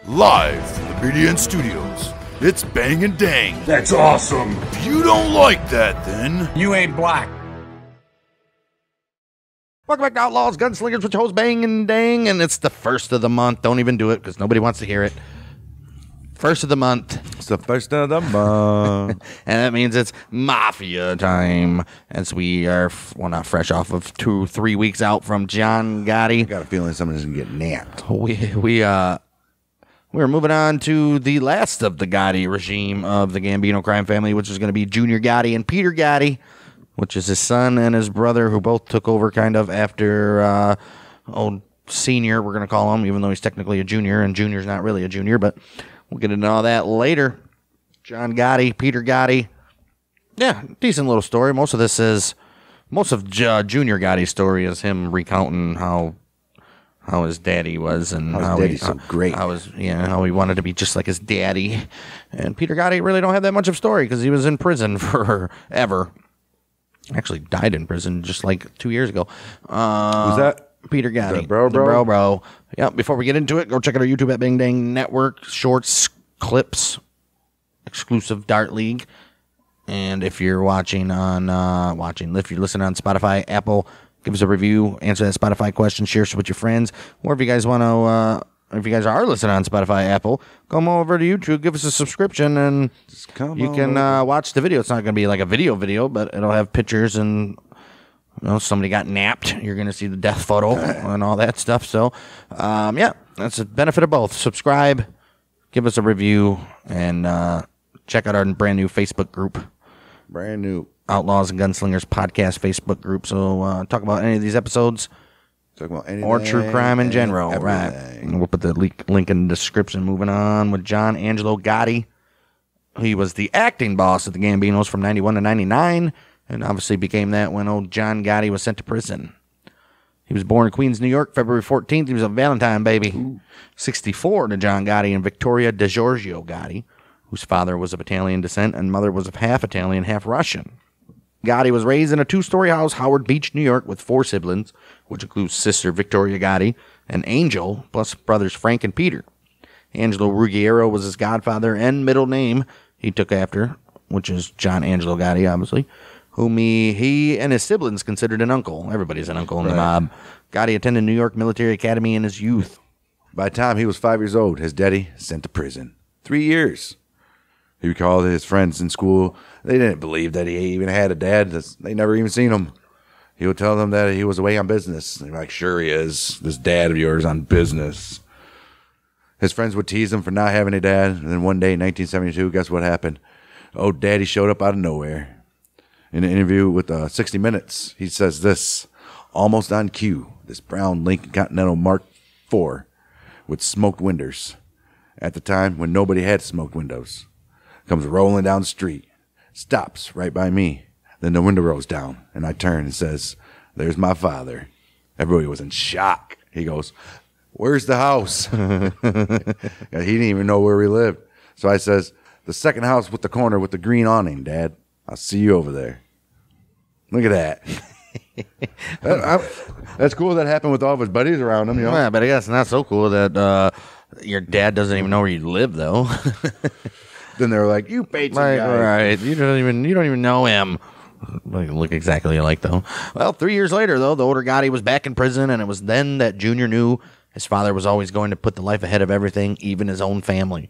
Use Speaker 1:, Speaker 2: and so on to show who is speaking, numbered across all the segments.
Speaker 1: Live from the BDN Studios, it's Bang and Dang.
Speaker 2: That's awesome.
Speaker 1: If you don't like that, then
Speaker 2: You ain't black.
Speaker 3: Welcome back to Outlaws Gunslingers with your host Bang and Dang, and it's the first of the month. Don't even do it because nobody wants to hear it. First of the month.
Speaker 4: It's the first of the month.
Speaker 3: And that means it's Mafia time. As we are, not fresh off of 2-3 weeks out from John Gotti.
Speaker 4: I got a feeling someone's going to get napped.
Speaker 3: We're moving on to the last of the Gotti regime of the Gambino crime family, which is going to be Junior Gotti and Peter Gotti, which is his son and his brother, who both took over kind of after old Senior, we're going to call him, even though he's technically a junior, and Junior's not really a junior, but we'll get into all that later. John Gotti, Peter Gotti. Yeah, decent little story. Most of Junior Gotti's story is him recounting how his daddy was and how
Speaker 4: daddy's so great.
Speaker 3: How he wanted to be just like his daddy. And Peter Gotti really don't have that much of a story because he was in prison forever. Actually died in prison just like 2 years ago.
Speaker 4: Who's that?
Speaker 3: Peter Gotti.
Speaker 4: The bro?
Speaker 3: The bro. Yeah, before we get into it, go check out our YouTube at Bang Dang Network. Shorts, clips, exclusive Dart League. And if you're watching on, if you're listening on Spotify, Apple, give us a review, answer that Spotify question, share it with your friends. Or if you guys want to, if you guys are listening on Spotify, Apple, come over to YouTube, give us a subscription, and you can watch the video. It's not going to be like a video, but it'll have pictures and somebody got napped. You're going to see the death photo and all that stuff. So, yeah, that's a benefit of both. Subscribe, give us a review, and check out our brand new Facebook group.
Speaker 4: Brand new.
Speaker 3: Outlaws and Gunslingers podcast Facebook group. So talk about any of these episodes.
Speaker 4: Talk about anything.
Speaker 3: Or true crime in general.
Speaker 4: Everything.
Speaker 3: Right. And we'll put the link in the description. Moving on with John Angelo Gotti. He was the acting boss of the Gambinos from 91 to 99. And obviously became that when old John Gotti was sent to prison. He was born in Queens, New York, February 14th. He was a Valentine baby. Ooh. 64 to John Gotti and Victoria DeGiorgio Gotti, whose father was of Italian descent and mother was of half Italian, half Russian. Gotti was raised in a 2-story house, Howard Beach, New York, with 4 siblings, which includes sister Victoria Gotti and Angel, plus brothers Frank and Peter. Angelo Ruggiero was his godfather and middle name he took after, which is John Angelo Gotti, obviously, whom he and his siblings considered an uncle. Everybody's an uncle in the mob. Gotti attended New York Military Academy in his youth.
Speaker 4: By the time he was 5 years old, his daddy sent to prison. 3 years. He recalled his friends in school. They didn't believe that he even had a dad. They never even seen him. He would tell them that he was away on business. They're like, sure he is. This dad of yours on business. His friends would tease him for not having a dad. And then one day in 1972, guess what happened? Oh, daddy showed up out of nowhere. In an interview with 60 Minutes, he says this, almost on cue, this brown Lincoln Continental Mark IV with smoked windows. At the time when nobody had smoked windows. Comes rolling down the street, stops right by me. Then the window rolls down, and I turn and says, there's my father. Everybody was in shock. He goes, where's the house? He didn't even know where we lived. So I says, the second house with the corner with the green awning, Dad. I'll see you over there. Look at that. That's cool that happened with all of his buddies around him.
Speaker 3: Yeah, but I guess it's not so cool that your dad doesn't even know where you live, though.
Speaker 4: Then they were like, you paid some guy.
Speaker 3: Right. You don't even know him. Look exactly alike, though. Well, 3 years later, though, the older Gotti was back in prison, and it was then that Junior knew his father was always going to put the life ahead of everything, even his own family.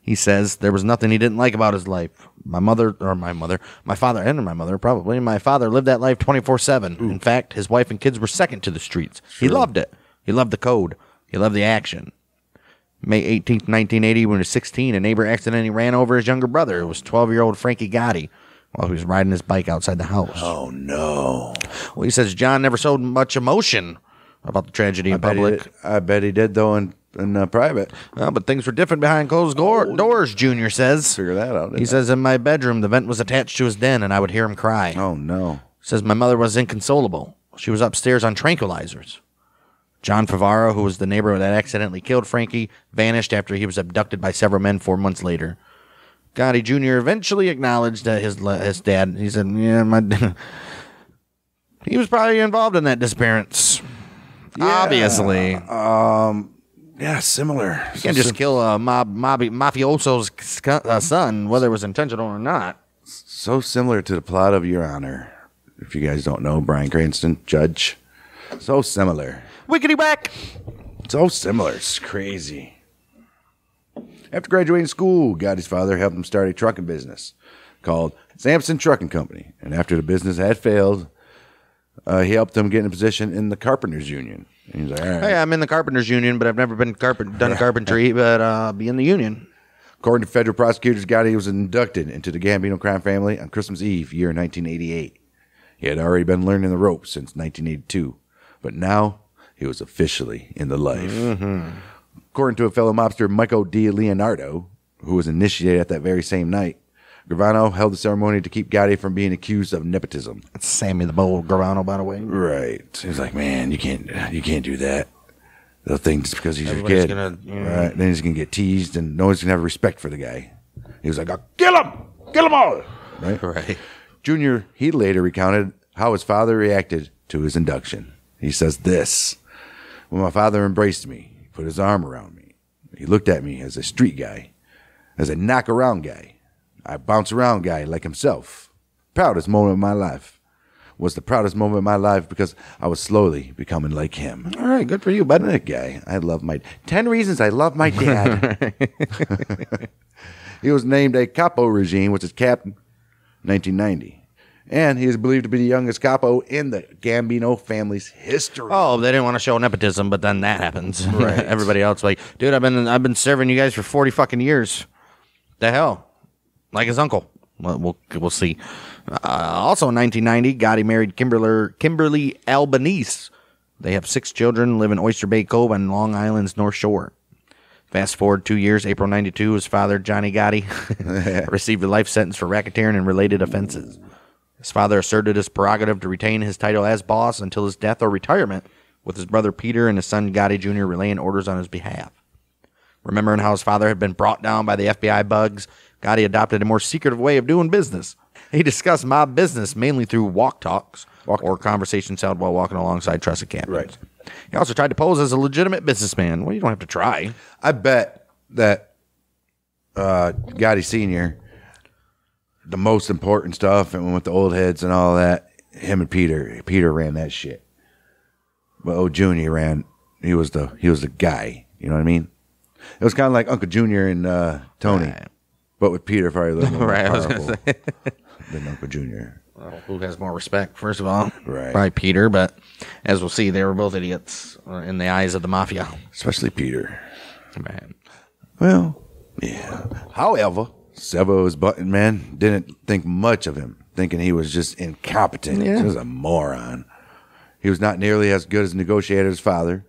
Speaker 3: He says there was nothing he didn't like about his life. My father and my mother, probably. My father lived that life 24/7. In fact, his wife and kids were second to the streets. Sure. He loved it. He loved the code. He loved the action. May 18th, 1980, when he was 16, a neighbor accidentally ran over his younger brother. It was 12-year-old Frankie Gotti while he was riding his bike outside the house.
Speaker 4: Oh, no.
Speaker 3: Well, he says John never showed much emotion about the tragedy in public.
Speaker 4: I bet he did, though, in private.
Speaker 3: Well, but things were different behind closed doors, Junior says.
Speaker 4: Figure that out.
Speaker 3: He says, in my bedroom, the vent was attached to his den, and I would hear him cry.
Speaker 4: Oh, no.
Speaker 3: Says my mother was inconsolable. She was upstairs on tranquilizers. John Favaro, who was the neighbor that accidentally killed Frankie, vanished after he was abducted by several men 4 months later. Gotti Jr. eventually acknowledged that his dad, he said, yeah, he was probably involved in that disappearance. Yeah. Obviously.
Speaker 4: Yeah, similar.
Speaker 3: You can't just kill a mafioso's son, whether it was intentional or not.
Speaker 4: So similar to the plot of Your Honor. If you guys don't know, Bryan Cranston, judge. So similar.
Speaker 3: Wickety whack.
Speaker 4: So similar. It's crazy. After graduating school, Gotti's father helped him start a trucking business called Sampson Trucking Company. And after the business had failed, he helped him get in a position in the Carpenters Union. And he's like, all right.
Speaker 3: Hey, I'm in the Carpenters Union, but I've never been done carpentry, but be in the union.
Speaker 4: According to federal prosecutors, Gotti was inducted into the Gambino crime family on Christmas Eve, year 1988. He had already been learning the ropes since 1982, but now he was officially in the life. According to a fellow mobster, Michael D. Leonardo, who was initiated at that very same night, Gambino held the ceremony to keep Gotti from being accused of nepotism.
Speaker 3: That's Sammy the Bull Gambino, by the way.
Speaker 4: Right. He was like, man, you can't do that. They'll think just because he's
Speaker 3: Everybody's
Speaker 4: your kid. Right. Then he's going to get teased, and no one's going to have respect for the guy. He was like, I'll kill him! Kill them all!
Speaker 3: Right.
Speaker 4: Junior, he later recounted how his father reacted to his induction. He says this: when my father embraced me, he put his arm around me. He looked at me as a street guy, as a knock-around guy, a bounce-around guy like himself. Proudest moment of my life. Was the proudest moment of my life because I was slowly becoming like him.
Speaker 3: All right, good for you, bud.
Speaker 4: That guy, I love my 10 reasons I love my dad. He was named a capo regime, which is captain, 1990. And he is believed to be the youngest capo in the Gambino family's history.
Speaker 3: Oh, they didn't want to show nepotism, but then that happens.
Speaker 4: Right.
Speaker 3: Everybody else like, dude, I've been serving you guys for 40 fucking years. The hell, like his uncle. Well, we'll see. Also in 1990, Gotti married Kimberly Albanese. They have 6 children, live in Oyster Bay Cove on Long Island's North Shore. Fast forward 2 years, April 92, his father, Johnny Gotti, received a life sentence for racketeering and related offenses. His father asserted his prerogative to retain his title as boss until his death or retirement, with his brother Peter and his son Gotti Jr. relaying orders on his behalf. Remembering how his father had been brought down by the FBI bugs, Gotti adopted a more secretive way of doing business. He discussed mob business mainly through walk talks or conversations held while walking alongside trusted captains.
Speaker 4: Right.
Speaker 3: He also tried to pose as a legitimate businessman. Well, you don't have to try.
Speaker 4: I bet that Gotti Sr., the most important stuff, and with the old heads and all that, him and Peter ran that shit. But old Junior he was the guy. You know what I mean? It was kind of like Uncle Junior and Tony,
Speaker 3: Right.
Speaker 4: but with Peter probably a little more
Speaker 3: Right, I was
Speaker 4: powerful
Speaker 3: gonna say.
Speaker 4: than Uncle Junior.
Speaker 3: Well, who has more respect, first of all?
Speaker 4: Right.
Speaker 3: Probably Peter, but as we'll see, they were both idiots in the eyes of the Mafia.
Speaker 4: Especially Peter.
Speaker 3: Man.
Speaker 4: Well, yeah. However, Sevo's button man didn't think much of him, thinking he was just incompetent.
Speaker 3: Yeah.
Speaker 4: He was a moron. He was not nearly as good as a negotiator as his father.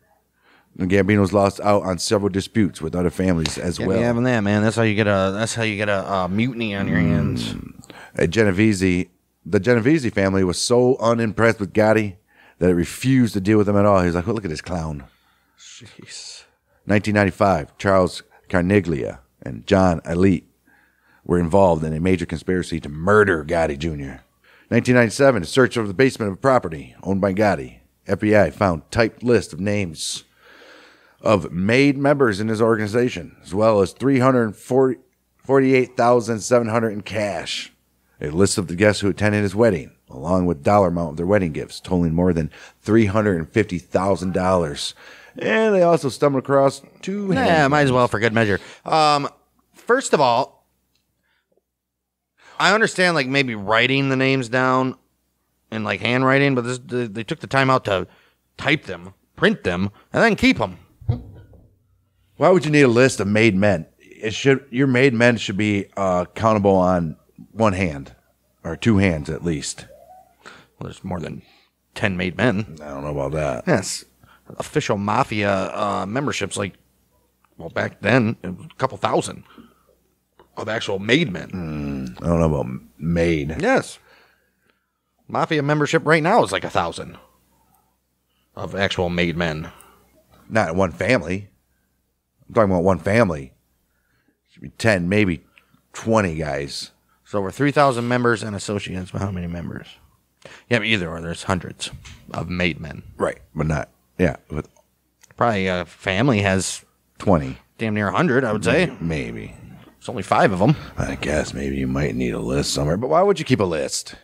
Speaker 4: The Gambinos lost out on several disputes with other families as
Speaker 3: Can't
Speaker 4: well.
Speaker 3: be having that, man. That's how you get a mutiny on your hands.
Speaker 4: The Genovese family was so unimpressed with Gotti that it refused to deal with him at all. He was like, well, look at this clown.
Speaker 3: Jeez.
Speaker 4: 1995, Charles Carniglia and John Elite were involved in a major conspiracy to murder Gotti Jr. 1997, a search of the basement of a property owned by Gotti. FBI found typed list of names of made members in his organization, as well as $348,700 in cash. A list of the guests who attended his wedding, along with dollar amount of their wedding gifts, totaling more than $350,000. And they also stumbled across 2
Speaker 3: Yeah, might as well for good measure. First of all, I understand like maybe writing the names down in like handwriting, but they took the time out to type them, print them, and then keep them.
Speaker 4: Why would you need a list of made men? Your made men should be countable on one hand, or 2 hands at least.
Speaker 3: Well, there's more than 10 made men.
Speaker 4: I don't know about that.
Speaker 3: Yes. Official Mafia memberships, like, well, back then, it was a couple thousand of actual made men.
Speaker 4: I don't know about made.
Speaker 3: Yes. Mafia membership right now is like 1,000 of actual made men.
Speaker 4: Not in one family. I'm talking about one family. Should be 10, maybe 20 guys.
Speaker 3: So we're 3,000 members and associates, but how many members? Yeah, but either or, there's hundreds of made men.
Speaker 4: Right, but not, yeah. But
Speaker 3: Probably a family has
Speaker 4: 20.
Speaker 3: Damn near 100, I would say.
Speaker 4: Maybe.
Speaker 3: It's only 5 of them.
Speaker 4: I guess maybe you might need a list somewhere. But why would you keep a list?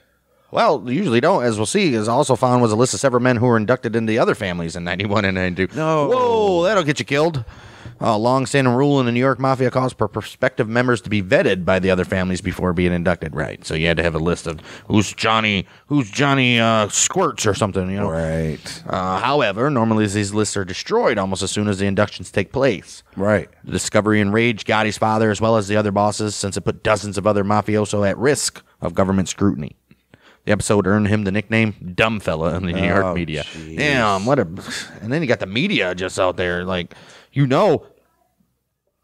Speaker 3: Well, they usually don't, as we'll see. As also found was a list of several men who were inducted into the other families in 91 and 92.
Speaker 4: No.
Speaker 3: Whoa, that'll get you killed. A long-standing rule in the New York Mafia calls for prospective members to be vetted by the other families before being inducted. Right. So you had to have a list of who's Johnny Squirts or something, you know.
Speaker 4: Right.
Speaker 3: However, normally these lists are destroyed almost as soon as the inductions take place.
Speaker 4: Right.
Speaker 3: The discovery enraged Gotti's father as well as the other bosses, since it put dozens of other mafioso at risk of government scrutiny. The episode earned him the nickname Dumb Fella in the New York media.
Speaker 4: Geez.
Speaker 3: Damn, and then you got the media just out there, like,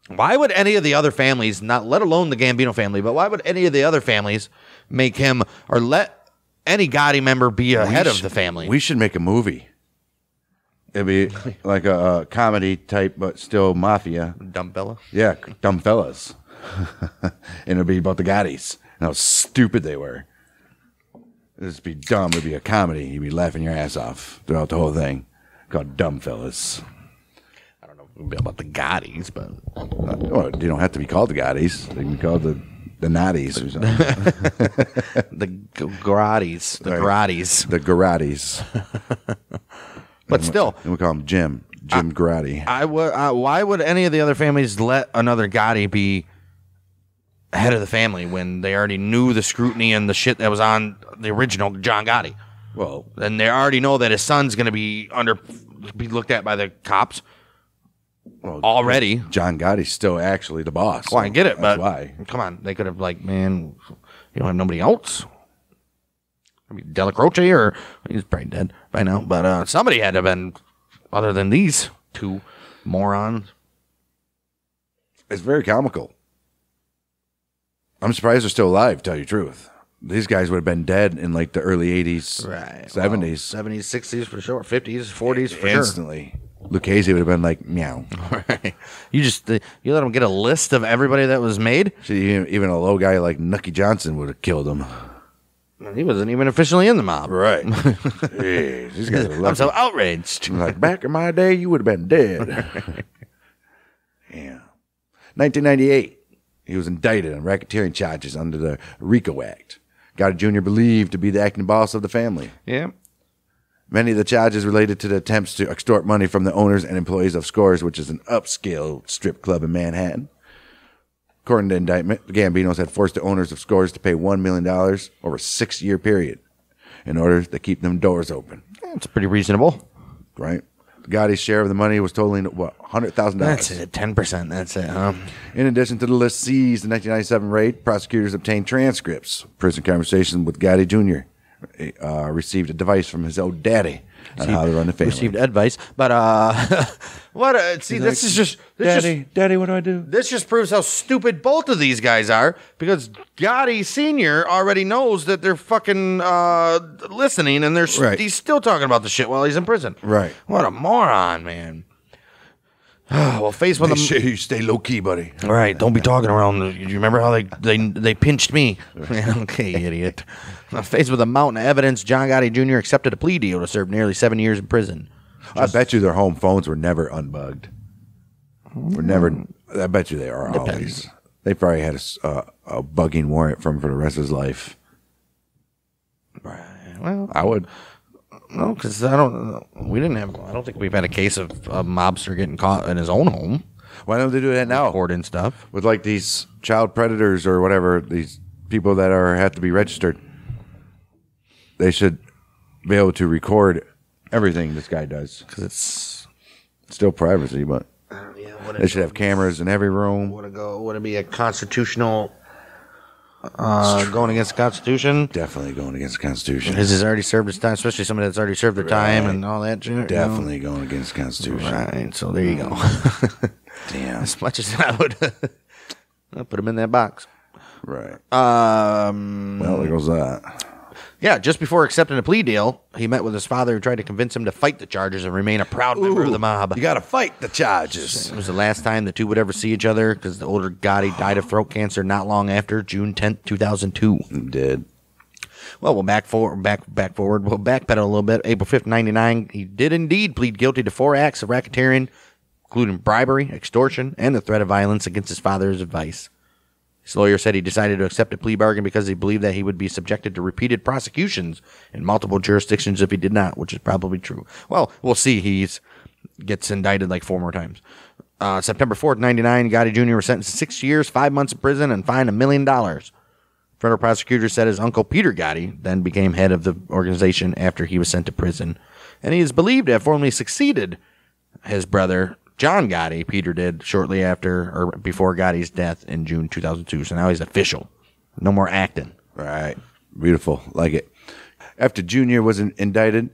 Speaker 3: why would any of the other families, not let alone the Gambino family, but why would any of the other families make him or let any Gotti member be ahead of the family?
Speaker 4: We should make a movie. It'd be like a comedy type, but still mafia.
Speaker 3: Dumb Fella?
Speaker 4: Yeah, Dumb Fellas. And it'd be about the Gottis and how stupid they were. It'd be dumb. It'd be a comedy. You'd be laughing your ass off throughout the whole thing. Called Dumb Fellas.
Speaker 3: I don't know if it would be about the Gottis, but...
Speaker 4: Well, you don't have to be called the Gottis. They can be called the Natties or something.
Speaker 3: The Gottis. The Gottis.
Speaker 4: The Gottis.
Speaker 3: But still...
Speaker 4: And we call him Jim Gotti.
Speaker 3: Why would any of the other families let another Gotti be head of the family when they already knew the scrutiny and the shit that was on the original John Gotti?
Speaker 4: Well,
Speaker 3: and they already know that his son's going to be looked at by the cops already.
Speaker 4: John Gotti's still actually the boss.
Speaker 3: Well, I get it, but
Speaker 4: why?
Speaker 3: Come on, they could have man, you don't have nobody else. I mean, Della Croce, or he's probably dead by now, but somebody had to have been other than these two morons.
Speaker 4: It's very comical. I'm surprised they're still alive, to tell you the truth. These guys would have been dead in like the early 80s,
Speaker 3: right?
Speaker 4: 70s.
Speaker 3: Well, 70s, 60s for sure, 50s, 40s for
Speaker 4: Instantly. Sure. Lucchese would have been like, meow.
Speaker 3: Right. You let them get a list of everybody that was made?
Speaker 4: See, even a low guy like Nucky Johnson would have killed him.
Speaker 3: He wasn't even officially in the mob.
Speaker 4: Right. Jeez, these guys are
Speaker 3: I'm so outraged.
Speaker 4: Like, back in my day, you would have been dead. Yeah. 1998. He was indicted on racketeering charges under the RICO Act. Gotti Jr. believed to be the acting boss of the family.
Speaker 3: Yeah.
Speaker 4: Many of the charges related to the attempts to extort money from the owners and employees of Scores, which is an upscale strip club in Manhattan. According to the indictment, the Gambinos had forced the owners of Scores to pay $1 million over a 6-year period in order to keep them doors open.
Speaker 3: That's pretty reasonable.
Speaker 4: Right? Gotti's share of the money was totaling, $100,000.
Speaker 3: That's it, 10%. That's it, huh?
Speaker 4: In addition to the list seized in the 1997 raid, prosecutors obtained transcripts, prison conversations with Gotti Jr., received advice from his old daddy on how to run the family.
Speaker 3: Received advice, but see, this is just
Speaker 4: Daddy, what do I do?
Speaker 3: This just proves how stupid both of these guys are, because Gotti Sr. already knows that they're fucking listening, and he's still talking about the shit while he's in prison.
Speaker 4: Right.
Speaker 3: What a moron, man. Well, faced with
Speaker 4: You stay low key, buddy.
Speaker 3: All right, don't be talking around. You remember how they pinched me? Okay, idiot. Faced with a mountain of evidence, John Gotti Jr. accepted a plea deal to serve nearly 7 years in prison.
Speaker 4: I bet you their home phones were never unbugged. I bet you they are always. They probably had a bugging warrant for the rest of his life.
Speaker 3: Right. Well,
Speaker 4: I would.
Speaker 3: No, because I don't think we've had a case of a mobster getting caught in his own home.
Speaker 4: Why don't they do that now?
Speaker 3: Recording stuff
Speaker 4: with like these child predators or whatever, these people that have to be registered. They should be able to record everything this guy does,
Speaker 3: because it's
Speaker 4: still privacy. But they should have cameras in every room.
Speaker 3: Would it be a constitutional? Going against the Constitution?
Speaker 4: Definitely going against the Constitution.
Speaker 3: Because he's already served his time, especially somebody that's already served their time and all that shit.
Speaker 4: Definitely going against the Constitution.
Speaker 3: Right, so there you go.
Speaker 4: Damn.
Speaker 3: As much as I would I'll put him in that box.
Speaker 4: Right. Well, there goes that.
Speaker 3: Yeah, just before accepting a plea deal, he met with his father, who tried to convince him to fight the charges and remain a proud member of the mob.
Speaker 4: You got to fight the charges.
Speaker 3: It was the last time the two would ever see each other, because the older Gotti died of throat cancer not long after, June 10th, 2002.
Speaker 4: He did.
Speaker 3: Well, we'll back forward. We'll backpedal a little bit. April 5th, 99, he did indeed plead guilty to 4 acts of racketeering, including bribery, extortion, and the threat of violence against his father's advice. His lawyer said he decided to accept a plea bargain because he believed that he would be subjected to repeated prosecutions in multiple jurisdictions if he did not, which is probably true. Well, we'll see. He gets indicted like 4 more times. September 4th, 1999, Gotti Jr. was sentenced to 6 years, 5 months in prison, and fined $1 million. Federal prosecutors said his uncle Peter Gotti then became head of the organization after he was sent to prison. And he is believed to have formally succeeded his brother, John Gotti. Peter did shortly after or before Gotti's death in June 2002. So now he's official. No more acting.
Speaker 4: Right. Beautiful. Like it. After Junior was indicted,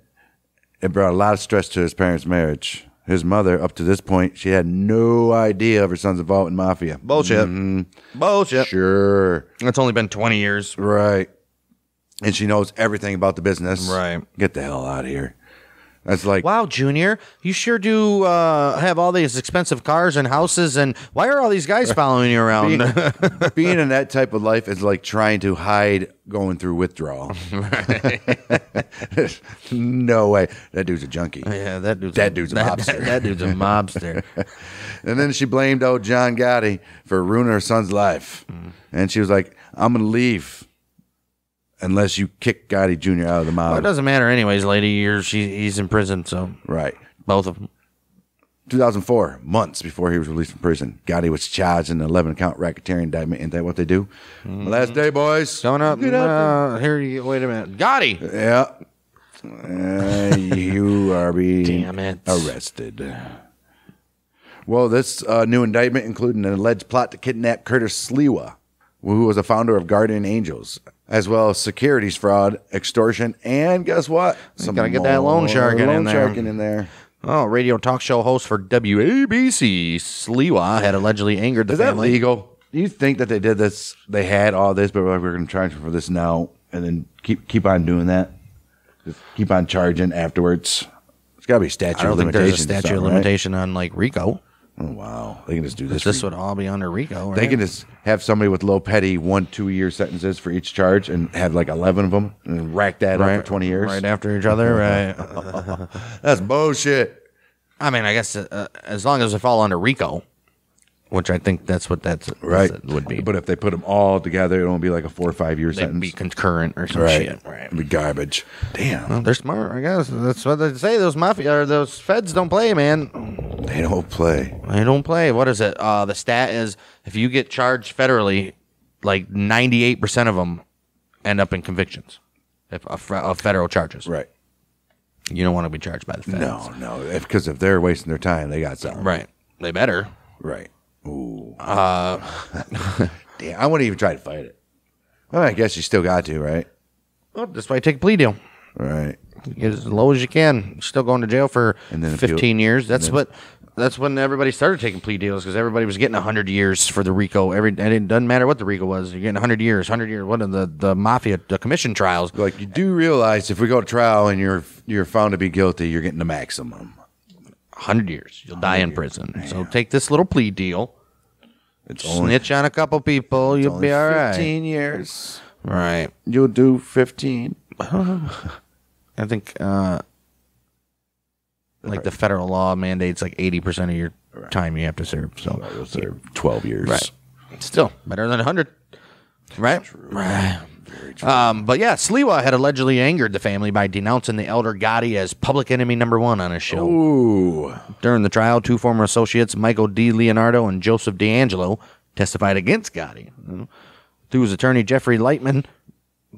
Speaker 4: it brought a lot of stress to his parents' marriage. His mother, up to this point, she had no idea of her son's involvement in Mafia.
Speaker 3: Bullshit. Bullshit.
Speaker 4: Sure.
Speaker 3: It's only been 20 years.
Speaker 4: Right. And she knows everything about the business.
Speaker 3: Right.
Speaker 4: Get the hell out of here. That's like,
Speaker 3: wow, Junior, you sure do have all these expensive cars and houses, and why are all these guys following you around?
Speaker 4: being in that type of life is like trying to hide going through withdrawal. No way. That dude's a junkie.
Speaker 3: Yeah, that dude's
Speaker 4: a mobster.
Speaker 3: That dude's a mobster.
Speaker 4: And then she blamed old John Gotti for ruining her son's life. And she was like, I'm going to leave unless you kick Gotti Jr. out of the mob.
Speaker 3: Well, it doesn't matter anyways, lady. He's in prison, so.
Speaker 4: Right.
Speaker 3: Both of them.
Speaker 4: 2004, months before he was released from prison, Gotti was charged in an 11-count racketeering indictment. Ain't that what they do? Last day, boys.
Speaker 3: Coming up. Wait a minute. Gotti.
Speaker 4: Yeah. You are being
Speaker 3: Damn it.
Speaker 4: arrested. Well, this new indictment included an alleged plot to kidnap Curtis Sliwa, who was a founder of Guardian Angels, as well as securities fraud, extortion, and guess what?
Speaker 3: Gotta get that loan sharking
Speaker 4: in there.
Speaker 3: Oh, radio talk show host for WABC, Sliwa, had allegedly angered the family.
Speaker 4: Is that legal? Do you think that they did this? They had all this, but we're going to charge for this now, and then keep on doing that? Just keep on charging afterwards? It's got to be statute of limitations.
Speaker 3: There's a statute of limitation on like RICO.
Speaker 4: Oh, wow. They can just do this.
Speaker 3: This would all be under RICO, right?
Speaker 4: They can just have somebody with low petty 1-2 year sentences for each charge and have like 11 of them and rack that up for 20 years.
Speaker 3: Right after each other, right?
Speaker 4: That's bullshit.
Speaker 3: I mean, I guess as long as they fall under RICO, which I think that's what would be.
Speaker 4: But if they put them all together, it won't be like a 4 or 5 year
Speaker 3: They'd
Speaker 4: sentence.
Speaker 3: be concurrent or some shit. Right.
Speaker 4: It'd be garbage. Damn.
Speaker 3: Well, they're smart, I guess. That's what they say. Those mafia or those feds don't play, man.
Speaker 4: They don't play.
Speaker 3: They don't play. What is it? The stat is if you get charged federally, like 98% of them end up in convictions of federal charges.
Speaker 4: Right.
Speaker 3: You don't want to be charged by the feds.
Speaker 4: No. Because if they're wasting their time, they got something.
Speaker 3: Right. They better.
Speaker 4: Right. Ooh. Damn, I wouldn't even try to fight it. Well, I guess you still got to, right?
Speaker 3: Well, that's why you take a plea deal.
Speaker 4: Right.
Speaker 3: Get as low as you can. You're still going to jail for
Speaker 4: and then
Speaker 3: 15 years. That's when everybody started taking plea deals because everybody was getting 100 years for the RICO. And it doesn't matter what the RICO was. You're getting 100 years. What are the mafia, the commission trials?
Speaker 4: Like, you do realize if we go to trial and you're found to be guilty, you're getting the maximum.
Speaker 3: 100 years. You'll die in prison. Man. So take this little plea deal. Snitch on a couple people. You'll be all right.
Speaker 4: 15 years.
Speaker 3: Right.
Speaker 4: You'll do 15.
Speaker 3: I think like the federal law mandates like 80% of your time you have to serve. So
Speaker 4: you'll serve 12 years.
Speaker 3: Right. Still better than 100. Right?
Speaker 4: True.
Speaker 3: Right.
Speaker 4: Very true.
Speaker 3: But yeah, Sliwa had allegedly angered the family by denouncing the elder Gotti as public enemy number one on his show.
Speaker 4: Ooh.
Speaker 3: During the trial, 2 former associates, Michael D. Leonardo and Joseph D'Angelo, testified against Gotti. Through his attorney, Jeffrey Lightman,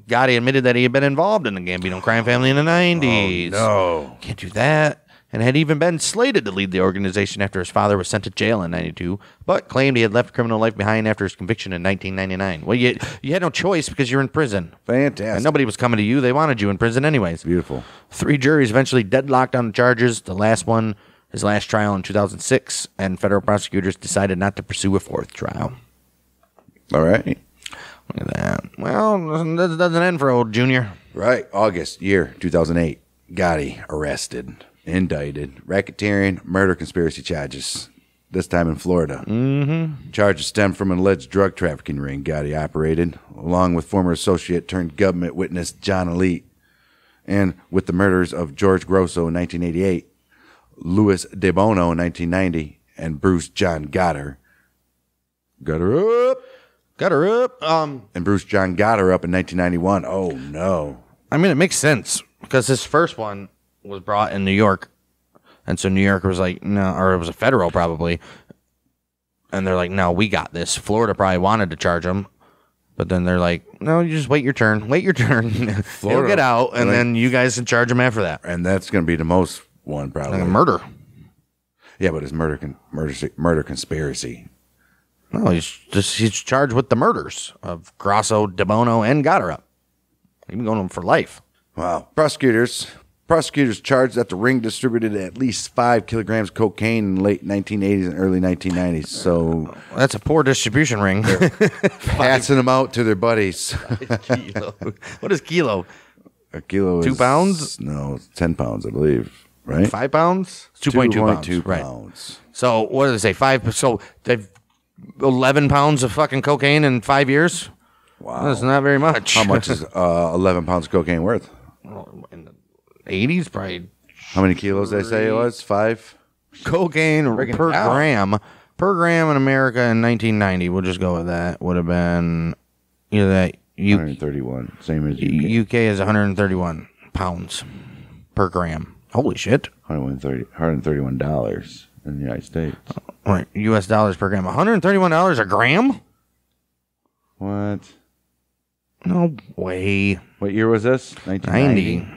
Speaker 3: Gotti admitted that he had been involved in the Gambino crime family in the 90s.
Speaker 4: Oh, no.
Speaker 3: Can't do that. And had even been slated to lead the organization after his father was sent to jail in 92, but claimed he had left criminal life behind after his conviction in 1999. Well, you had no choice because you're in prison.
Speaker 4: Fantastic.
Speaker 3: And nobody was coming to you. They wanted you in prison anyways.
Speaker 4: Beautiful.
Speaker 3: 3 juries eventually deadlocked on the charges. The last one, his last trial in 2006, and federal prosecutors decided not to pursue a 4th trial.
Speaker 4: All right.
Speaker 3: Look at that. Well, that doesn't end for old Junior.
Speaker 4: Right. August, year 2008. Gotti arrested. Indicted. Racketeering, murder conspiracy charges. This time in Florida. Mm-hmm. Charges stem from an alleged drug trafficking ring Gotti operated, along with former associate turned government witness John Elite, and with the murders of George Grosso in 1988, Louis De Bono in 1990, and Bruce John Gotti. Got her up.
Speaker 3: Got her up.
Speaker 4: And Bruce John got her up in 1991. Oh, no.
Speaker 3: I mean, it makes sense because his first one was brought in New York. And so New York was like, no, or it was a federal probably. And they're like, no, we got this. Florida probably wanted to charge him. But then they're like, no, you just wait your turn. Wait your turn. It'll get out, and then you guys can charge him after that.
Speaker 4: And that's going to be the most one, probably.
Speaker 3: Like a murder.
Speaker 4: Yeah, but it's murder conspiracy.
Speaker 3: No, he's charged with the murders of Grosso, DeBono, and Gotterup. He's been going to him for life.
Speaker 4: Wow. Prosecutors charged that the ring distributed at least 5 kilograms of cocaine in late 1980s and early 1990s. So
Speaker 3: that's a poor distribution ring.
Speaker 4: Passing them out to their buddies.
Speaker 3: Kilo. What is kilo?
Speaker 4: A kilo is
Speaker 3: 2 pounds?
Speaker 4: No, 10 pounds, I believe. Right?
Speaker 3: 5 pounds? 2.2 pounds.
Speaker 4: 2.2
Speaker 3: right.
Speaker 4: pounds.
Speaker 3: So what did they say? 5. So they've 11 pounds of fucking cocaine in 5 years.
Speaker 4: Wow,
Speaker 3: that's not very much.
Speaker 4: How much is 11 pounds of cocaine worth?
Speaker 3: In the 80s, probably.
Speaker 4: How many kilos they say it was? 5
Speaker 3: cocaine per gram. Per gram in America in 1990. We'll just go with that. Would have been either that
Speaker 4: 131, same as UK.
Speaker 3: UK is 131 pounds per gram. Holy shit!
Speaker 4: $131 in the United States.
Speaker 3: Right, U.S. dollars per gram. $131 a gram?
Speaker 4: What?
Speaker 3: No way.
Speaker 4: What year was this?
Speaker 3: 1990.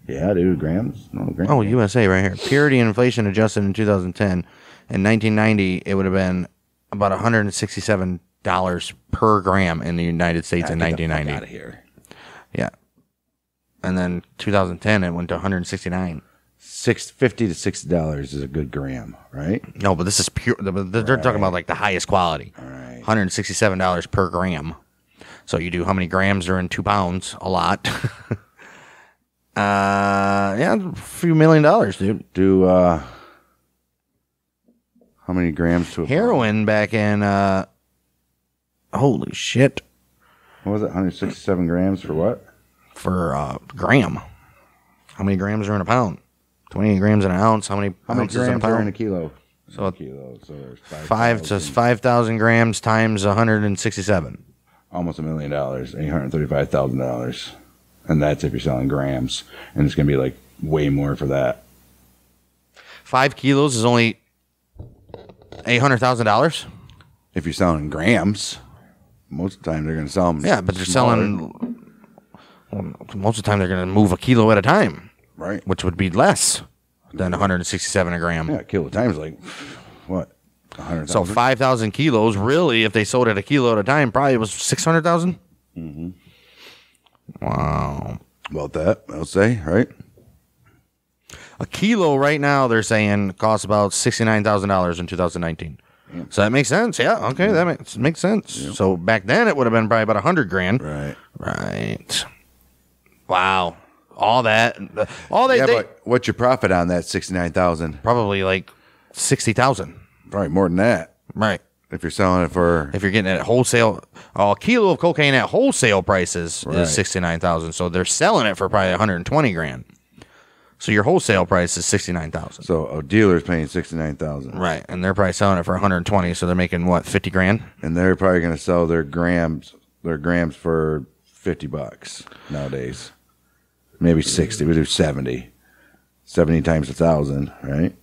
Speaker 4: Yeah, dude, grams. No grams.
Speaker 3: Oh, USA right here. Purity and inflation adjusted in 2010. In 1990, it would have been about $167 per gram in the United States in 1990.
Speaker 4: Out of here.
Speaker 3: Yeah. And then 2010, it went to 169.
Speaker 4: $50 to $60 is a good gram, right?
Speaker 3: No, but this is pure. They're talking about like the highest quality.
Speaker 4: All right.
Speaker 3: $167 per gram. So you do how many grams are in 2 pounds? A lot. Yeah, a few $1 million, dude.
Speaker 4: Do how many grams to a
Speaker 3: heroin
Speaker 4: pound?
Speaker 3: Back in holy shit.
Speaker 4: What was it? 167 grams for what?
Speaker 3: For gram. How many grams are in a pound? 28 grams in an ounce. How many
Speaker 4: grams
Speaker 3: in a pound?
Speaker 4: are in a kilo?
Speaker 3: So
Speaker 4: a kilo. So there's
Speaker 3: 5,000 grams times 167.
Speaker 4: Almost $1 million, $835,000, and that's if you're selling grams, and it's gonna be like way more for that.
Speaker 3: 5 kilos is only $800,000.
Speaker 4: If you're selling grams, most of the time they're gonna sell them.
Speaker 3: Yeah, but they're
Speaker 4: smaller.
Speaker 3: selling. Well, most of the time they're going to move a kilo at a time,
Speaker 4: right?
Speaker 3: Which would be less than 167 a gram.
Speaker 4: Yeah, a kilo times like what? 100,000.
Speaker 3: So 5,000 kilos, really, if they sold it a kilo at a time, probably was 600,000.
Speaker 4: Mm-hmm.
Speaker 3: Wow.
Speaker 4: About that, I'll say, right?
Speaker 3: A kilo right now, they're saying, costs about $69,000 in 2019. Yeah. So that makes sense. Yeah, okay, that makes sense. Yep. So back then, it would have been probably about 100 grand.
Speaker 4: Right.
Speaker 3: Right. Wow. All that.
Speaker 4: But what's your profit on that 69,000?
Speaker 3: Probably like 60,000.
Speaker 4: Probably more than that.
Speaker 3: Right.
Speaker 4: If you're selling it for...
Speaker 3: If you're getting it at wholesale... a kilo of cocaine at wholesale prices
Speaker 4: right.
Speaker 3: is 69,000. So they're selling it for probably 120 grand. So your wholesale price is 69,000.
Speaker 4: So a dealer's paying 69,000.
Speaker 3: Right. And they're probably selling it for 120. So they're making, what, 50 grand?
Speaker 4: And they're probably going to sell their grams for $50 nowadays. Maybe 60. We do 70. 70 times 1,000, right?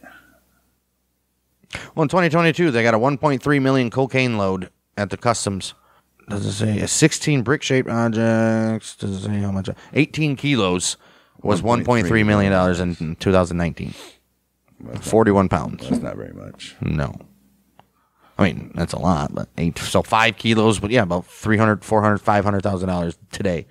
Speaker 3: Well, in 2022, they got a 1.3 million cocaine load at the customs. Does it say 16 brick-shaped objects? Does it say how much? 18 kilos was $1.3 million in 2019. 41 pounds.
Speaker 4: That's not very much.
Speaker 3: No. I mean, that's a lot, but 5 kilos, but yeah, about $300,000, $400,000, $500,000 today.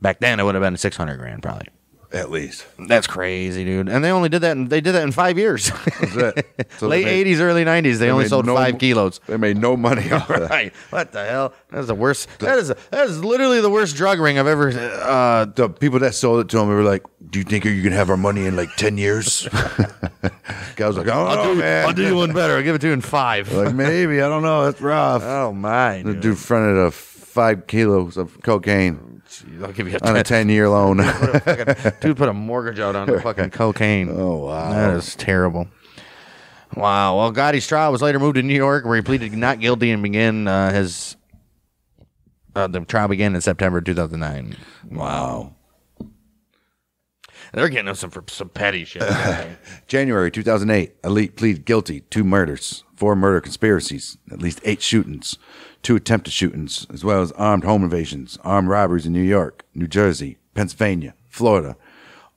Speaker 3: Back then, it would have been 600 grand probably.
Speaker 4: At least.
Speaker 3: That's crazy, dude. And they only did that. They did that in 5 years.
Speaker 4: That's it. So
Speaker 3: late 80s, early 90s. They only sold 5 kilos.
Speaker 4: They made no money off of that.
Speaker 3: Right. What the hell? That's the worst. That is literally the worst drug ring I've ever.
Speaker 4: The people that sold it to him were like, "Do you think you can have our money in like 10 years?" Guy was like, man.
Speaker 3: I'll do you one better. I'll give it to you in 5.
Speaker 4: Like, maybe. I don't know. That's rough.
Speaker 3: Oh, my.
Speaker 4: The dude fronted 5 kilos of cocaine.
Speaker 3: I'll give you
Speaker 4: on a 10-year loan.
Speaker 3: Dude put a mortgage out on the fucking cocaine.
Speaker 4: Oh, wow.
Speaker 3: That is terrible. Wow. Well, Gotti's trial was later moved to New York, where he pleaded not guilty and began the trial began in September 2009. Wow. They're getting us for some petty shit.
Speaker 4: January 2008, Elite pleaded guilty 2 murders, 4 murder conspiracies, at least 8 shootings, 2 attempted shootings, as well as armed home invasions, armed robberies in New York, New Jersey, Pennsylvania, Florida,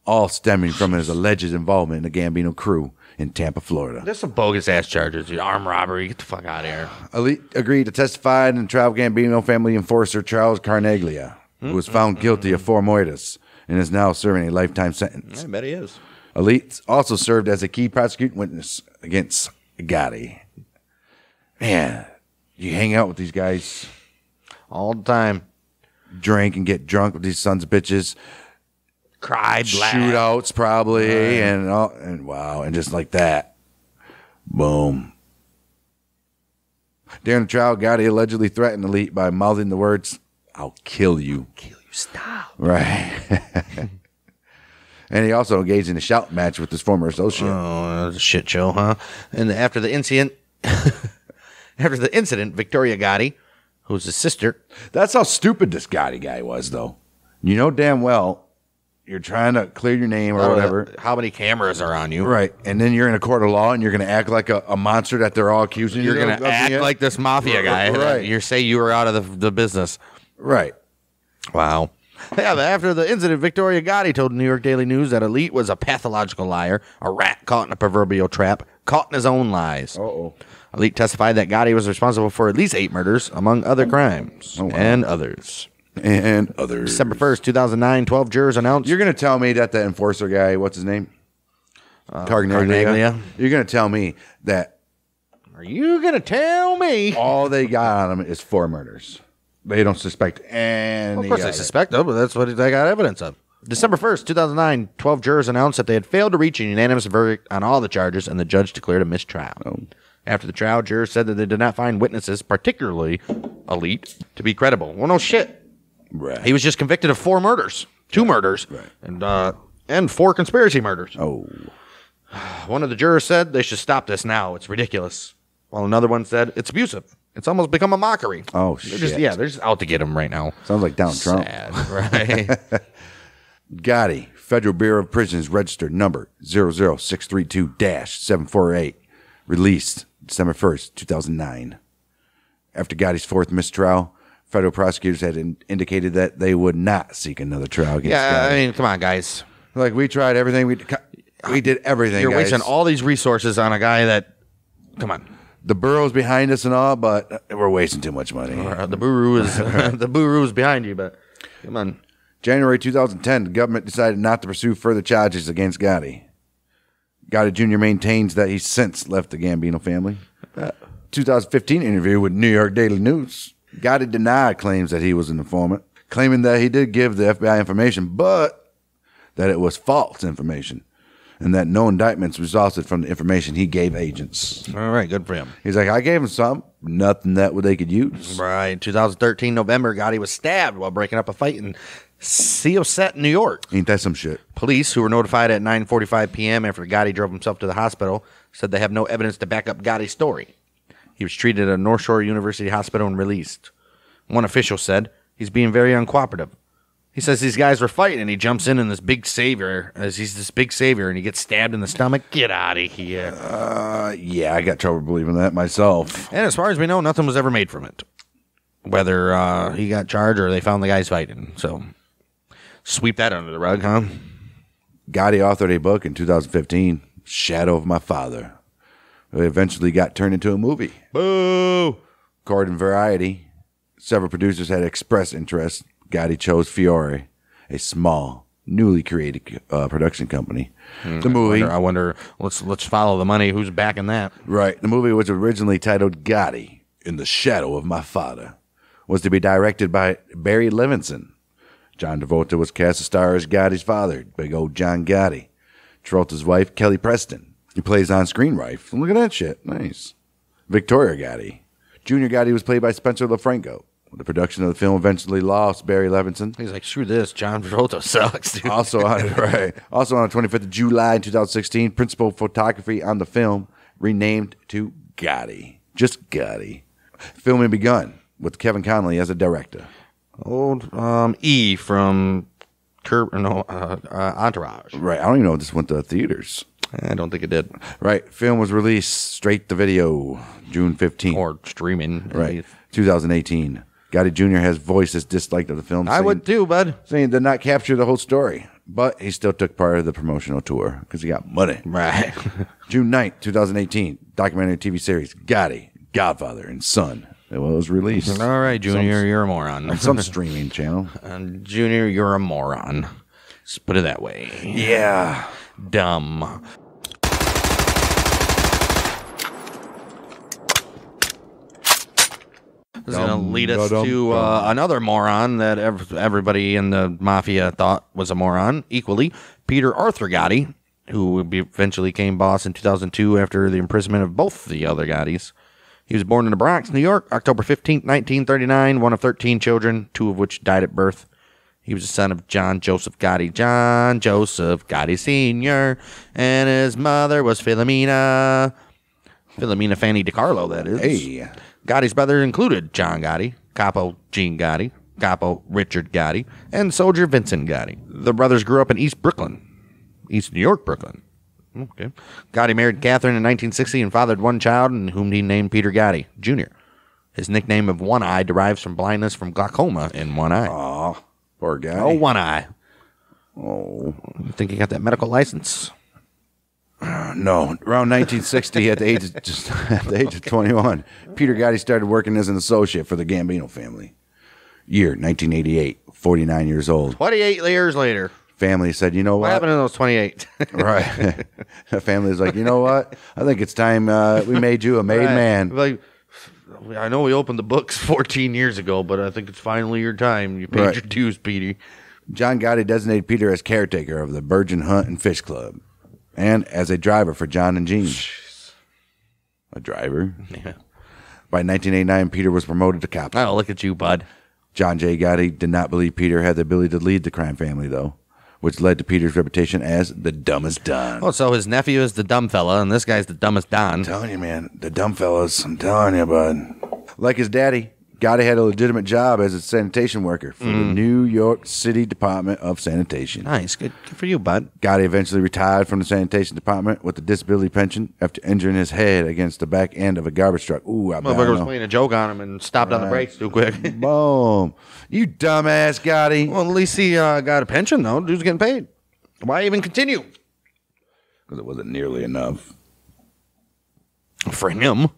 Speaker 4: all stemming from his alleged involvement in the Gambino crew in Tampa, Florida.
Speaker 3: There's some bogus-ass charges. Armed robbery. Get the fuck out of here.
Speaker 4: Elite agreed to testify in the trial of Gambino family enforcer Charles Carneglia, who was found guilty of 4 murders and is now serving a lifetime sentence.
Speaker 3: I bet he is.
Speaker 4: Elite also served as a key prosecuting witness against Gotti. Man, you hang out with these guys
Speaker 3: all the time.
Speaker 4: Drink and get drunk with these sons of bitches.
Speaker 3: Cried,
Speaker 4: shootouts probably, and wow, and just like that. Boom. During the trial, Gotti allegedly threatened Elite by mouthing the words, "I'll kill you."
Speaker 3: Kill you, stop.
Speaker 4: Right. And he also engaged in a shout match with his former associate.
Speaker 3: Oh, that was a shit show, huh? And after the incident, Victoria Gotti, who's his sister.
Speaker 4: That's how stupid this Gotti guy was, though. You know damn well you're trying to clear your name or whatever.
Speaker 3: How many cameras are on you?
Speaker 4: Right. And then you're in a court of law and you're going to act like a monster that they're all accusing you.
Speaker 3: You're going to act like this mafia guy.
Speaker 4: Right.
Speaker 3: You say you were out of the business.
Speaker 4: Right.
Speaker 3: Wow. Yeah, but after the incident, Victoria Gotti told the New York Daily News that Elite was a pathological liar, a rat caught in a proverbial trap, caught in his own lies.
Speaker 4: Uh-oh.
Speaker 3: Elite testified that Gotti was responsible for at least 8 murders, among other crimes, and others.
Speaker 4: And others.
Speaker 3: December 1st, 2009, 12 jurors announced.
Speaker 4: You're going to tell me that the enforcer guy, what's his name? Carneglia. You're going to tell me that.
Speaker 3: Are you going to tell me?
Speaker 4: All they got on him is 4 murders. They don't suspect any.
Speaker 3: Well, of course they suspect them, but that's what they got evidence of. December 1st, 2009, 12 jurors announced that they had failed to reach a unanimous verdict on all the charges, and the judge declared a mistrial. Oh. After the trial, jurors said that they did not find witnesses, particularly Elite, to be credible. Well, no shit.
Speaker 4: Right.
Speaker 3: He was just convicted of 4 murders, 2 murders, and 4 conspiracy murders.
Speaker 4: Oh.
Speaker 3: One of the jurors said they should stop this now. It's ridiculous. While another one said it's abusive. It's almost become a mockery.
Speaker 4: Oh, shit.
Speaker 3: They're just out to get him right now.
Speaker 4: Sounds like Donald Trump.
Speaker 3: Right?
Speaker 4: Gotti, Federal Bureau of Prisons, registered number 00632-748, released December 1st, 2009. After Gotti's 4th mistrial, federal prosecutors had indicated that they would not seek another trial against Gotti.
Speaker 3: I mean, come on, guys.
Speaker 4: Like, we tried everything. We did everything,
Speaker 3: You're
Speaker 4: guys.
Speaker 3: wasting all these resources on a guy that, come on.
Speaker 4: The borough's behind us and all, but we're wasting too much money.
Speaker 3: The buru is the buru is behind you, but come on.
Speaker 4: January 2010, the government decided not to pursue further charges against Gotti. Gotti Jr. maintains that he's since left the Gambino family. 2015 interview with New York Daily News, Gotti denied claims that he was an informant, claiming that he did give the FBI information, but that it was false information, and that no indictments resulted from the information he gave agents.
Speaker 3: All right, good for him.
Speaker 4: He's like, I gave him something, nothing that they could use.
Speaker 3: Right. 2013 November, Gotti was stabbed while breaking up a fight in Seoset, New York.
Speaker 4: Ain't that some shit?
Speaker 3: Police, who were notified at 9:45 p.m. after Gotti drove himself to the hospital, said they have no evidence to back up Gotti's story. He was treated at North Shore University Hospital and released. One official said he's being very uncooperative. He says these guys were fighting, and he jumps in this big savior, as he's this big savior, and he gets stabbed in the stomach. Get out of here.
Speaker 4: Yeah, I got trouble believing that myself.
Speaker 3: And as far as we know, nothing was ever made from it. Whether he got charged or they found the guys fighting. So, sweep that under the rug, huh?
Speaker 4: Gotti authored a book in 2015, Shadow of My Father. It eventually got turned into a movie.
Speaker 3: Boo!
Speaker 4: According to Variety, several producers had expressed interest. Gotti chose Fiore, a small, newly created production company. The movie,
Speaker 3: I wonder. Let's follow the money. Who's backing that?
Speaker 4: Right. The movie was originally titled Gotti, In the Shadow of My Father, was to be directed by Barry Levinson. John Travolta was cast as star as Gotti's father, big old John Gotti. Travolta's wife, Kelly Preston. He plays on-screen wife. Look at that shit. Nice. Victoria Gotti. Junior Gotti was played by Spencer LaFranco. The production of the film eventually lost Barry Levinson.
Speaker 3: He's like, screw this. John Travolta sucks, dude.
Speaker 4: Also on the 25th of July 2016, principal photography on the film renamed to Gotti. Just Gotti. Filming begun with Kevin Connolly as a director.
Speaker 3: Old E from Entourage.
Speaker 4: Right. I don't even know if this went to theaters.
Speaker 3: I don't think it did.
Speaker 4: Right. Film was released straight to video June 15th.
Speaker 3: Or streaming.
Speaker 4: Right. 2018. Gotti Jr. has voiced his dislike of the film.
Speaker 3: I would too, bud.
Speaker 4: Saying it did not capture the whole story. But he still took part of the promotional tour because he got money.
Speaker 3: Right.
Speaker 4: June 9th, 2018. Documentary TV series Gotti, Godfather, and Son. It was released.
Speaker 3: All right, Junior, you're a moron.
Speaker 4: On some streaming channel.
Speaker 3: Junior, you're a moron. Let's put it that way.
Speaker 4: Yeah.
Speaker 3: Dumb. This is going to lead us to another moron that everybody in the Mafia thought was a moron, equally. Peter Arthur Gotti, who eventually became boss in 2002 after the imprisonment of both the other Gottis. He was born in the Bronx, New York, October 15, 1939, one of 13 children, 2 of which died at birth. He was the son of John Joseph Gotti, John Joseph Gotti Sr., and his mother was Philomena Fanny DiCarlo, that is.
Speaker 4: Hey.
Speaker 3: Gotti's brothers included John Gotti, Capo Gene Gotti, Capo Richard Gotti, and Soldier Vincent Gotti. The brothers grew up in East New York, Brooklyn. Okay. Gotti married Catherine in 1960 and fathered one child, whom he named Peter Gotti Jr. His nickname of One Eye derives from blindness from glaucoma in one eye.
Speaker 4: Aw, poor guy.
Speaker 3: Oh, one eye.
Speaker 4: Oh.
Speaker 3: You think he got that medical license?
Speaker 4: No, around 1960, at the age of 21, Peter Gotti started working as an associate for the Gambino family. Year 1988, 49 years old.
Speaker 3: 28 years later.
Speaker 4: Family said, you know what?
Speaker 3: What happened to those 28?
Speaker 4: Right. The family was like, you know what? I think it's time we made you a made man.
Speaker 3: Like, I know we opened the books 14 years ago, but I think it's finally your time. You paid your dues, Petey.
Speaker 4: John Gotti designated Peter as caretaker of the Virgin Hunt and Fish Club and as a driver for John and Jean. A driver?
Speaker 3: Yeah.
Speaker 4: By 1989, Peter was promoted to capo.
Speaker 3: Oh, look at you, bud.
Speaker 4: John J. Gotti did not believe Peter had the ability to lead the crime family, though, which led to Peter's reputation as the dumbest Don.
Speaker 3: Oh, so his nephew is the dumb fella, and this guy's the dumbest Don.
Speaker 4: I'm telling you, man, the dumb fellas. I'm telling you, bud. Like his daddy, Gotti had a legitimate job as a sanitation worker for the New York City Department of Sanitation.
Speaker 3: Nice. Good for you, bud.
Speaker 4: Gotti eventually retired from the sanitation department with a disability pension after injuring his head against the back end of a garbage truck. Ooh, I
Speaker 3: Motherfucker was playing a joke on him and stopped on the brakes too quick.
Speaker 4: Boom. You dumbass, Gotti.
Speaker 3: Well, at least he got a pension, though. Dude's getting paid. Why even continue?
Speaker 4: Because it wasn't nearly enough.
Speaker 3: For him.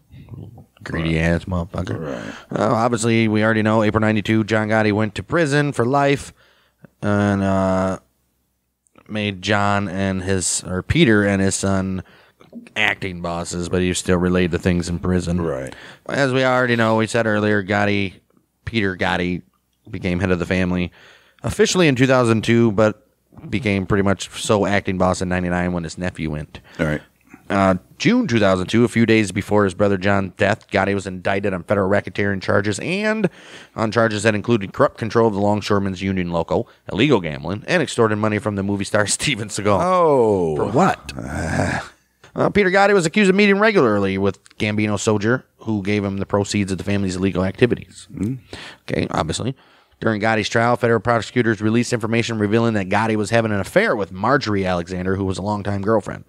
Speaker 3: Greedy ass motherfucker. Right. Obviously, we already know April 92, John Gotti went to prison for life and made Peter and his son acting bosses, but he still relayed the things in prison.
Speaker 4: Right.
Speaker 3: As we already know, we said earlier, Peter Gotti became head of the family officially in 2002, but became pretty much sole acting boss in 99 when his nephew went.
Speaker 4: All right.
Speaker 3: June 2002, a few days before his brother John's death, Gotti was indicted on federal racketeering charges and on charges that included corrupt control of the Longshoremen's Union Loco, illegal gambling, and extorting money from the movie star Steven Seagal.
Speaker 4: Oh.
Speaker 3: For what? Peter Gotti was accused of meeting regularly with Gambino soldier, who gave him the proceeds of the family's illegal activities. Okay, obviously. During Gotti's trial, federal prosecutors released information revealing that Gotti was having an affair with Marjorie Alexander, who was a longtime girlfriend.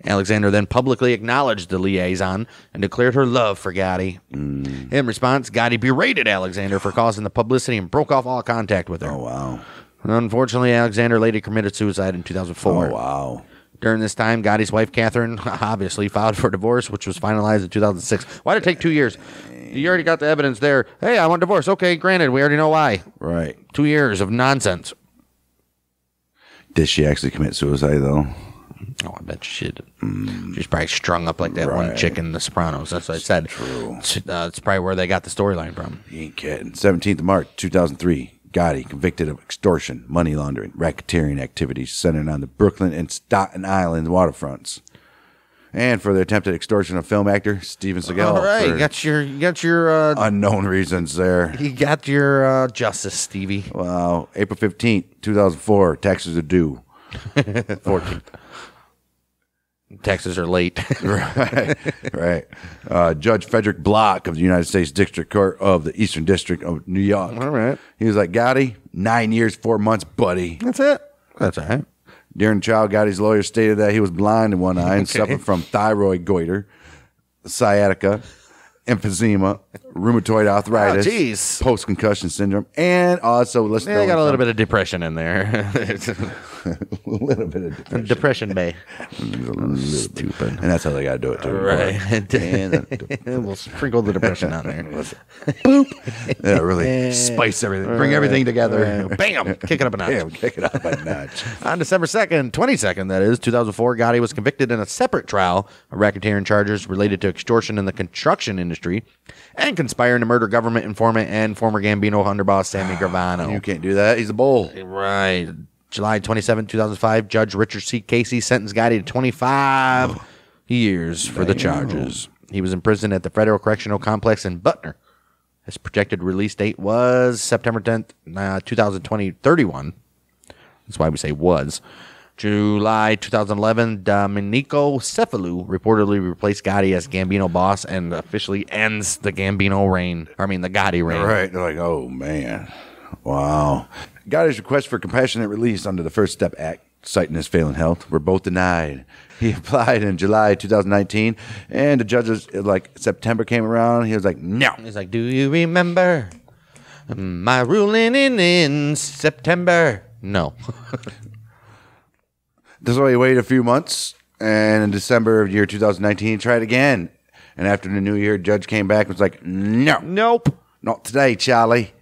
Speaker 3: Alexander then publicly acknowledged the liaison and declared her love for Gotti. In response, Gotti berated Alexander for causing the publicity and broke off all contact with her.
Speaker 4: Oh, wow.
Speaker 3: Unfortunately, Alexander later committed suicide in 2004.
Speaker 4: Oh, wow.
Speaker 3: During this time, Gotti's wife, Catherine, obviously filed for divorce, which was finalized in 2006. Why did it take 2 years? You already got the evidence there. Hey, I want divorce. Okay, granted. We already know why.
Speaker 4: Right.
Speaker 3: 2 years of nonsense.
Speaker 4: Did she actually commit suicide, though?
Speaker 3: Oh, I bet she did. She's probably strung up like that one chick in The Sopranos. That's what I said.
Speaker 4: True.
Speaker 3: It's probably where they got the storyline from.
Speaker 4: You ain't kidding. 17th of March, 2003. Gotti convicted of extortion, money laundering, racketeering activities centered on the Brooklyn and Staten Island waterfronts. And for the attempted extortion of film actor Steven Seagal.
Speaker 3: All right, you got your
Speaker 4: unknown reasons there.
Speaker 3: You got your justice, Stevie.
Speaker 4: Wow. April 15th, 2004. Taxes are due.
Speaker 3: 14th. taxes are late.
Speaker 4: Right. Judge Frederick Block of the United States District Court of the Eastern District of New York.
Speaker 3: All right.
Speaker 4: He was like, Gotti, 9 years, 4 months, buddy.
Speaker 3: That's it. That's all right.
Speaker 4: During trial, Gotti's lawyer stated that he was blind in one eye and suffered from thyroid goiter, sciatica, emphysema, rheumatoid arthritis, post-concussion syndrome, and also
Speaker 3: I got a little bit of depression in there.
Speaker 4: a little bit of depression.
Speaker 3: Depression bay.
Speaker 4: Stupid. And that's how they got to do it, too.
Speaker 3: Right. We'll sprinkle the depression on there.
Speaker 4: Boop. Yeah, really spice everything. Bring everything together.
Speaker 3: Bam. Kick it up a notch.
Speaker 4: Bam. Kick it up a notch.
Speaker 3: On December 2nd, 22nd, that is, 2004, Gotti was convicted in a separate trial of racketeering charges related to extortion in the construction industry and conspiring to murder government informant and former Gambino underboss Sammy Gravano.
Speaker 4: You can't do that. He's a bull.
Speaker 3: Right. July 27, 2005, Judge Richard C. Casey sentenced Gotti to 25 years for the charges. He was imprisoned at the Federal Correctional Complex in Butner. His projected release date was September 10th, 2031. That's why we say was. July 2011, Domenico Cephalou reportedly replaced Gotti as Gambino boss and officially ends the Gambino reign. I mean, the Gotti reign.
Speaker 4: Right. They're like, oh, man. Wow. Gotti's request for compassionate release under the First Step Act, citing his failing health, were both denied. He applied in July 2019, and the judges, like, September came around, he was like, no.
Speaker 3: He's like, do you remember my ruling in September? No.
Speaker 4: That's why he waited a few months, and in December of year 2019, he tried again. And after the new year, judge came back and was like, no.
Speaker 3: Nope.
Speaker 4: Not today, Charlie.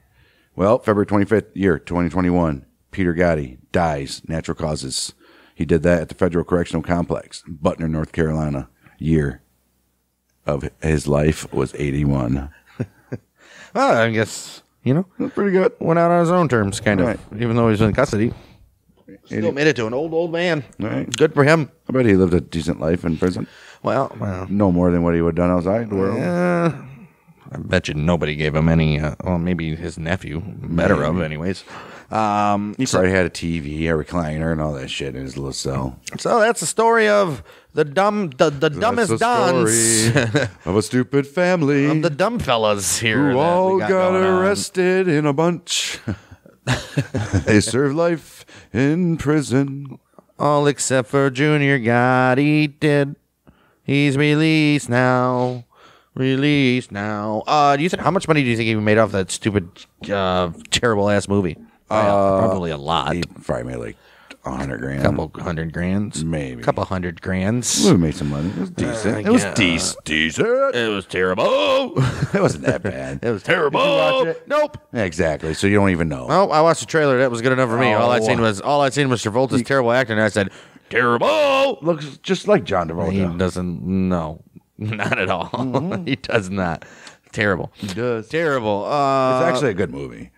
Speaker 4: Well, February 25th, year 2021, Peter Gotti dies, natural causes. He did that at the Federal Correctional Complex, Butner, North Carolina. Year of his life was 81.
Speaker 3: Well, I guess,
Speaker 4: That's pretty good.
Speaker 3: went out on his own terms, kind of,
Speaker 4: Right.
Speaker 3: even though he was in custody. Still made it to an old man.
Speaker 4: Right.
Speaker 3: Good for him.
Speaker 4: I bet he lived a decent life in prison.
Speaker 3: Well,
Speaker 4: No more than what he would have done outside the world.
Speaker 3: I bet you nobody gave him any, well, maybe his nephew, better of anyways.
Speaker 4: He probably had a TV, a recliner, and all that shit in his little cell.
Speaker 3: So that's the story of the dumbest
Speaker 4: That's
Speaker 3: dons.
Speaker 4: story of a stupid family
Speaker 3: Of the dumb fellas here.
Speaker 4: who
Speaker 3: that we
Speaker 4: all
Speaker 3: got
Speaker 4: got
Speaker 3: going on.
Speaker 4: arrested in a bunch. They served life in prison.
Speaker 3: All except for Junior Gotti did. He's released now. Released now. Do you think how much money do you think he made off that stupid, terrible ass movie? Probably a lot.
Speaker 4: He probably made like $100,000.
Speaker 3: Couple $100,000,
Speaker 4: Maybe.
Speaker 3: Couple $100,000.
Speaker 4: We made some money. It was decent. It was decent.
Speaker 3: It was terrible.
Speaker 4: It wasn't that bad.
Speaker 3: It was terrible.
Speaker 4: Did you watch it?
Speaker 3: Nope.
Speaker 4: Exactly. So you don't even know.
Speaker 3: Oh, I watched the trailer. That was good enough for me. All I'd
Speaker 4: Oh.
Speaker 3: seen was Travolta's terrible acting, and I said, terrible.
Speaker 4: Looks just like John
Speaker 3: He
Speaker 4: Travolta.
Speaker 3: doesn't. No, not at all. He does not. Terrible.
Speaker 4: He does.
Speaker 3: Terrible.
Speaker 4: It's actually a good movie.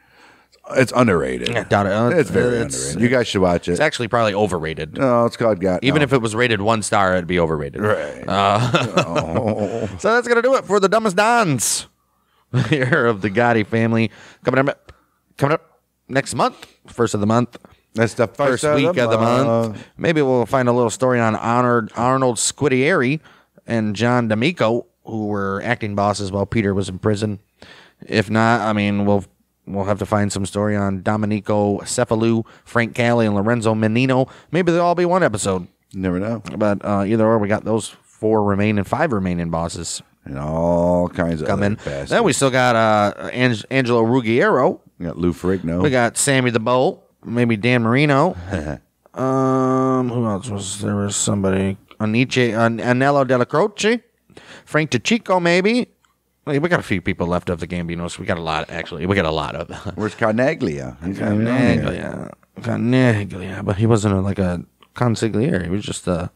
Speaker 4: It's underrated.
Speaker 3: I doubt it.
Speaker 4: It's very underrated. You guys should watch it.
Speaker 3: It's actually probably overrated.
Speaker 4: No, it's called God.
Speaker 3: Even if it was rated 1 star, it'd be overrated.
Speaker 4: Right.
Speaker 3: So that's going to do it for the dumbest dons here of the Gotti family. Coming up next month, first of the month.
Speaker 4: That's the
Speaker 3: First week of the month. Maybe we'll find a little story on Arnold Squitieri and John D'Amico, who were acting bosses while Peter was in prison. If not, I mean, we'll have to find some story on Domenico Cephalou, Frank Cali, and Lorenzo Menino. Maybe they'll all be one episode.
Speaker 4: You never know.
Speaker 3: But either or, we got those 5 remaining bosses
Speaker 4: And all kinds of
Speaker 3: coming.
Speaker 4: other bastards.
Speaker 3: Then we still got Angelo Ruggiero.
Speaker 4: We got Lou Ferrigno.
Speaker 3: We got Sammy the Bolt. Maybe Dan Marino. Who else was there? Was somebody? Anello Della Croce. Frank DeChico, maybe. We got a few people left of the Gambinos. We got a lot, actually. We got a lot of them.
Speaker 4: Where's Carnaglia? He's not even on there.
Speaker 3: Carnaglia. But he wasn't like a consigliere. He was just a...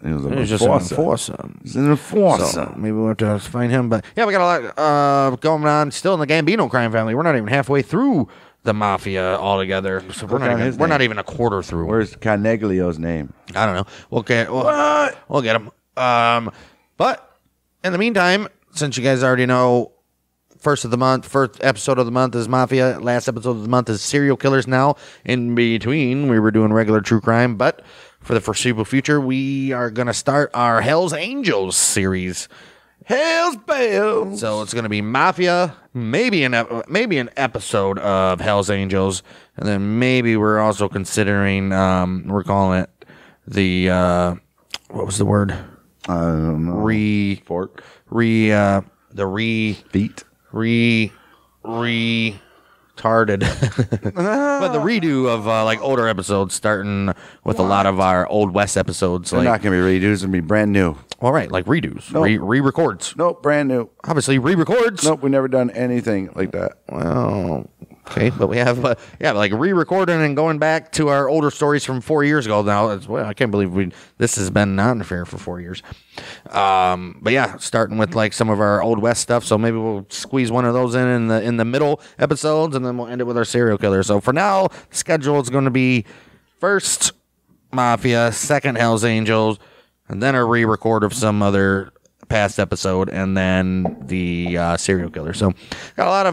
Speaker 4: He was
Speaker 3: He was just an enforcer.
Speaker 4: He's an enforcer.
Speaker 3: So maybe we'll have to find him. But yeah, we got a lot going on still in the Gambino crime family. We're not even halfway through the Mafia altogether. So we're not even a quarter through.
Speaker 4: Where's Carnaglio's name?
Speaker 3: I don't know. We'll get him. But in the meantime, since you guys already know First episode of the month is Mafia. Last episode of the month is serial killers. Now, in between, we were doing regular true crime, but for the foreseeable future, we are going to start our Hell's Angels series.
Speaker 4: Hell's Bells.
Speaker 3: So it's going to be Mafia, maybe an episode of Hell's Angels, and then maybe we're also considering, we're calling it the, what was the word?
Speaker 4: I don't know.
Speaker 3: Beat. Retarded. But the redo of like older episodes, starting with a lot of our Old West episodes.
Speaker 4: They're not going to be redos. It's going to be brand new.
Speaker 3: All right, like redos.
Speaker 4: Nope.
Speaker 3: Re-records.
Speaker 4: Nope, brand new.
Speaker 3: Obviously, re-records.
Speaker 4: Nope, we've never done anything like that.
Speaker 3: Well, okay, but we have, like re-recording and going back to our older stories from 4 years ago now. I can't believe this has been not fair for 4 years. But yeah, starting with like some of our Old West stuff. So maybe we'll squeeze one of those in the middle episodes, and then we'll end it with our serial killer. So for now, the schedule is going to be first Mafia, second Hell's Angels, and then a re-record of some other past episode, and then the serial killer. So got a lot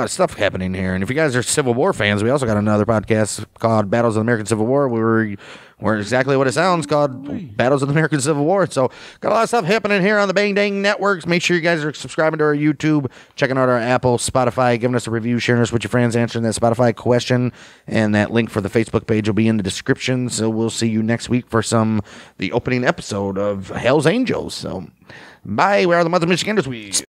Speaker 3: of stuff happening here. And if you guys are Civil War fans, we also got another podcast called Battles of the American Civil War. We're exactly what it sounds, called Battles of the American Civil War. So got a lot of stuff happening here on the Bang Dang Networks. Make sure you guys are subscribing to our YouTube, checking out our Apple, Spotify, giving us a review, sharing us with your friends, answering that Spotify question. And that link for the Facebook page will be in the description. So we'll see you next week for the opening episode of Hell's Angels. So bye. We are the Mother Michiganders.